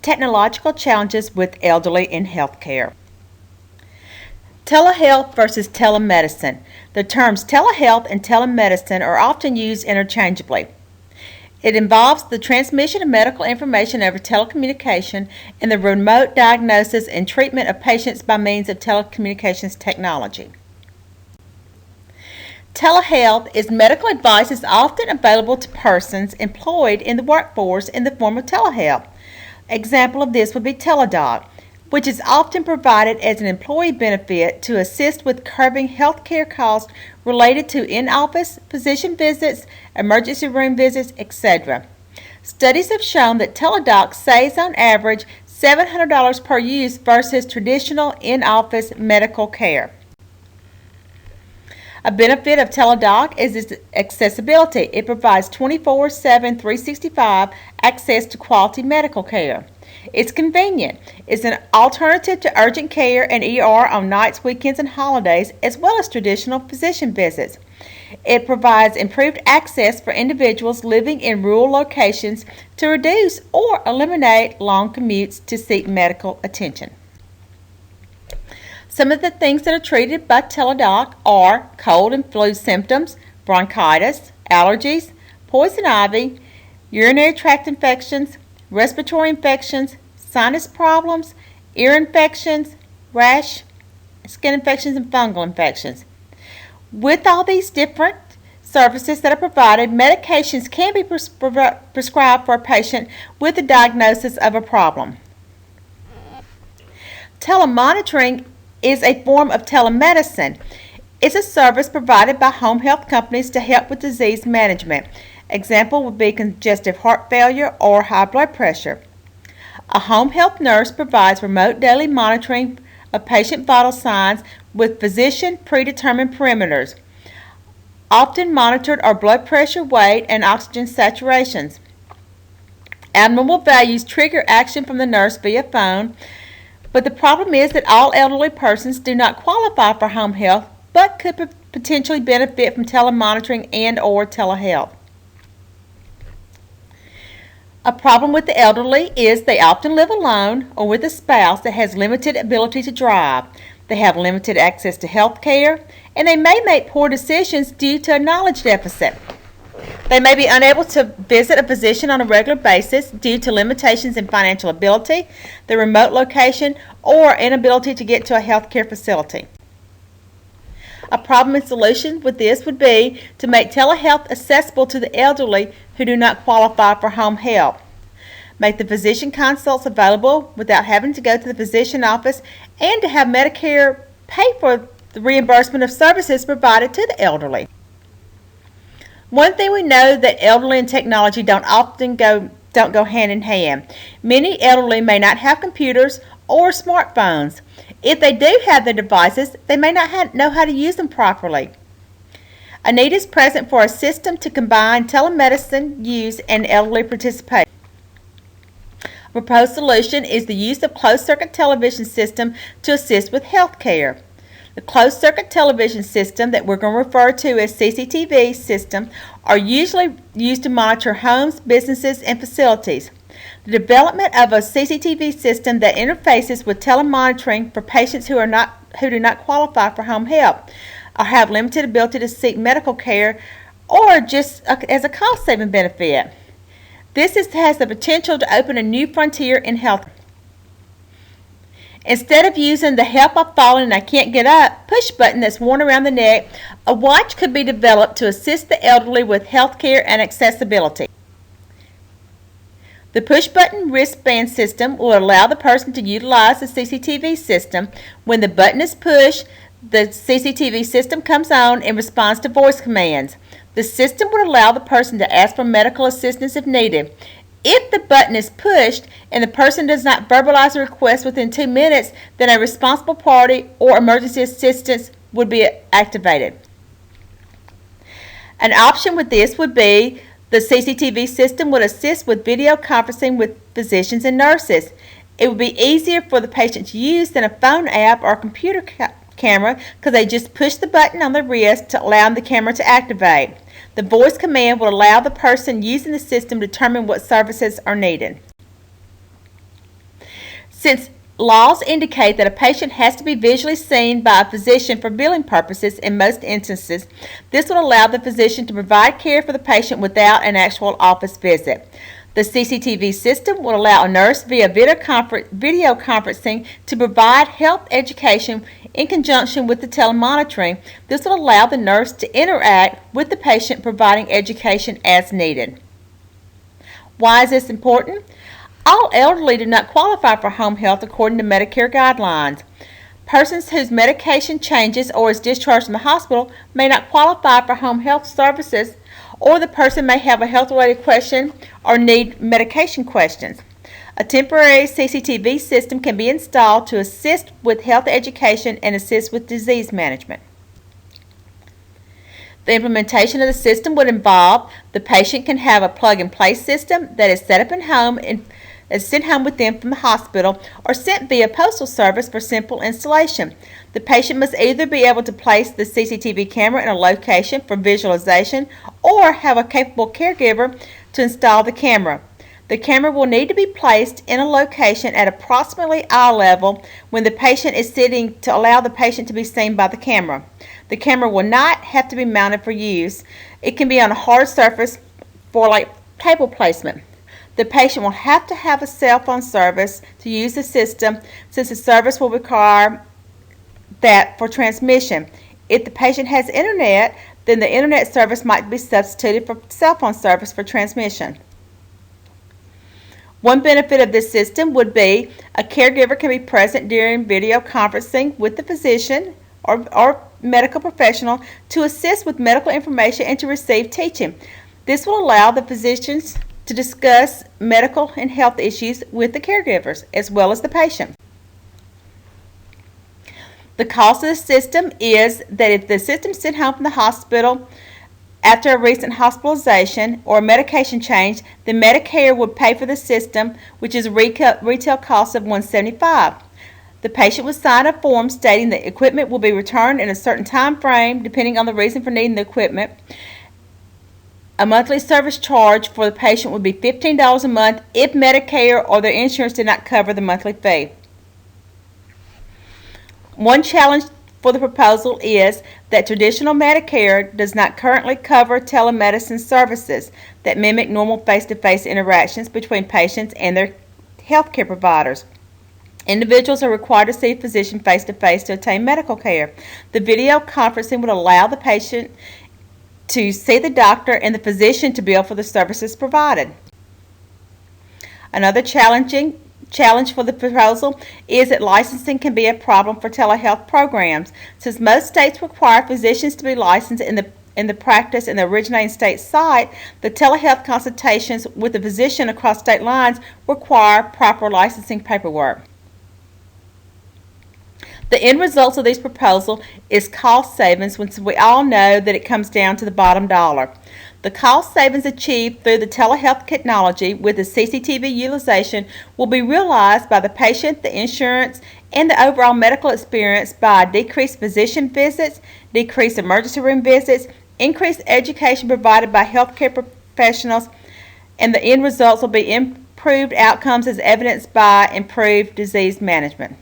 Technological challenges with elderly in healthcare. Telehealth versus telemedicine. The terms telehealth and telemedicine are often used interchangeably. It involves the transmission of medical information over telecommunication and the remote diagnosis and treatment of patients by means of telecommunications technology. Telehealth is medical advice is often available to persons employed in the workforce in the form of telehealth. Example of this would be Teladoc, which is often provided as an employee benefit to assist with curbing health care costs related to in-office physician visits, emergency room visits, etc. Studies have shown that Teladoc saves on average $700 per use versus traditional in-office medical care. A benefit of Teladoc is its accessibility. It provides 24/7, 365 access to quality medical care. It's convenient. It's an alternative to urgent care and ER on nights, weekends, and holidays, as well as traditional physician visits. It provides improved access for individuals living in rural locations to reduce or eliminate long commutes to seek medical attention. Some of the things that are treated by Teladoc are cold and flu symptoms, bronchitis, allergies, poison ivy, urinary tract infections, respiratory infections, sinus problems, ear infections, rash, skin infections, and fungal infections. With all these different services that are provided, medications can be prescribed for a patient with a diagnosis of a problem. Telemonitoring is a form of telemedicine. It's a service provided by home health companies to help with disease management. Example would be congestive heart failure or high blood pressure. A home health nurse provides remote daily monitoring of patient vital signs with physician predetermined parameters. Often monitored are blood pressure, weight, and oxygen saturations. Abnormal values trigger action from the nurse via phone, but the problem is that all elderly persons do not qualify for home health but could potentially benefit from telemonitoring and or telehealth. A problem with the elderly is they often live alone or with a spouse that has limited ability to drive. They have limited access to health care, and they may make poor decisions due to a knowledge deficit. They may be unable to visit a physician on a regular basis due to limitations in financial ability, the remote location, or inability to get to a healthcare facility. A problem and solution with this would be to make telehealth accessible to the elderly who do not qualify for home health. Make the physician consults available without having to go to the physician office, and to have Medicare pay for the reimbursement of services provided to the elderly. One thing we know that elderly and technology don't go hand in hand. Many elderly may not have computers or smartphones. If they do have the devices, they may not know how to use them properly. A need is present for a system to combine telemedicine use and elderly participation. A proposed solution is the use of closed-circuit television system to assist with health care. The closed-circuit television system that we're going to refer to as CCTV system are usually used to monitor homes, businesses, and facilities. The development of a CCTV system that interfaces with telemonitoring for patients who do not qualify for home health or have limited ability to seek medical care, or just as a cost-saving benefit. This has the potential to open a new frontier in health. Instead of using the "help I've fallen and I can't get up" push button that's worn around the neck, a watch could be developed to assist the elderly with health care and accessibility. The push-button wristband system will allow the person to utilize the CCTV system. When the button is pushed, the CCTV system comes on and responds to voice commands. The system would allow the person to ask for medical assistance if needed. If the button is pushed and the person does not verbalize a request within 2 minutes, then a responsible party or emergency assistance would be activated. An option with this would be the CCTV system would assist with video conferencing with physicians and nurses. It would be easier for the patient to use than a phone app or computer camera, because they just push the button on the wrist to allow the camera to activate. The voice command will allow the person using the system to determine what services are needed. Since laws indicate that a patient has to be visually seen by a physician for billing purposes in most instances, this would allow the physician to provide care for the patient without an actual office visit. The CCTV system will allow a nurse via video conferencing to provide health education in conjunction with the telemonitoring. This will allow the nurse to interact with the patient, providing education as needed. Why is this important? All elderly do not qualify for home health according to Medicare guidelines. Persons whose medication changes or is discharged from the hospital may not qualify for home health services, or the person may have a health-related question or need medication questions. A temporary CCTV system can be installed to assist with health education and assist with disease management. The implementation of the system would involve the patient can have a plug-and-play system that is set up in home and is sent home with them from the hospital or sent via postal service for simple installation. The patient must either be able to place the CCTV camera in a location for visualization or have a capable caregiver to install the camera. The camera will need to be placed in a location at approximately eye level when the patient is sitting to allow the patient to be seen by the camera. The camera will not have to be mounted for use. It can be on a hard surface for like table placement. The patient will have to have a cell phone service to use the system, since the service will require that for transmission. If the patient has internet, then the internet service might be substituted for cell phone service for transmission. One benefit of this system would be a caregiver can be present during video conferencing with the physician or medical professional to assist with medical information and to receive teaching. This will allow the physicians to discuss medical and health issues with the caregivers as well as the patient. The cost of the system is that if the system is sent home from the hospital after a recent hospitalization or a medication change, then Medicare would pay for the system, which is a retail cost of $175. The patient would sign a form stating that equipment will be returned in a certain time frame depending on the reason for needing the equipment. A monthly service charge for the patient would be $15 a month if Medicare or their insurance did not cover the monthly fee. One challenge for the proposal is that traditional Medicare does not currently cover telemedicine services that mimic normal face-to-face interactions between patients and their healthcare providers. Individuals are required to see a physician face-to-face to obtain medical care. The video conferencing would allow the patient to see the doctor and the physician to bill for the services provided. Another challenge for the proposal is that licensing can be a problem for telehealth programs. Since most states require physicians to be licensed in the practice in the originating state site, the telehealth consultations with the physician across state lines require proper licensing paperwork. The end result of these proposals is cost savings, when we all know that it comes down to the bottom dollar. The cost savings achieved through the telehealth technology with the CCTV utilization will be realized by the patient, the insurance, and the overall medical experience by decreased physician visits, decreased emergency room visits, increased education provided by healthcare professionals, and the end results will be improved outcomes as evidenced by improved disease management.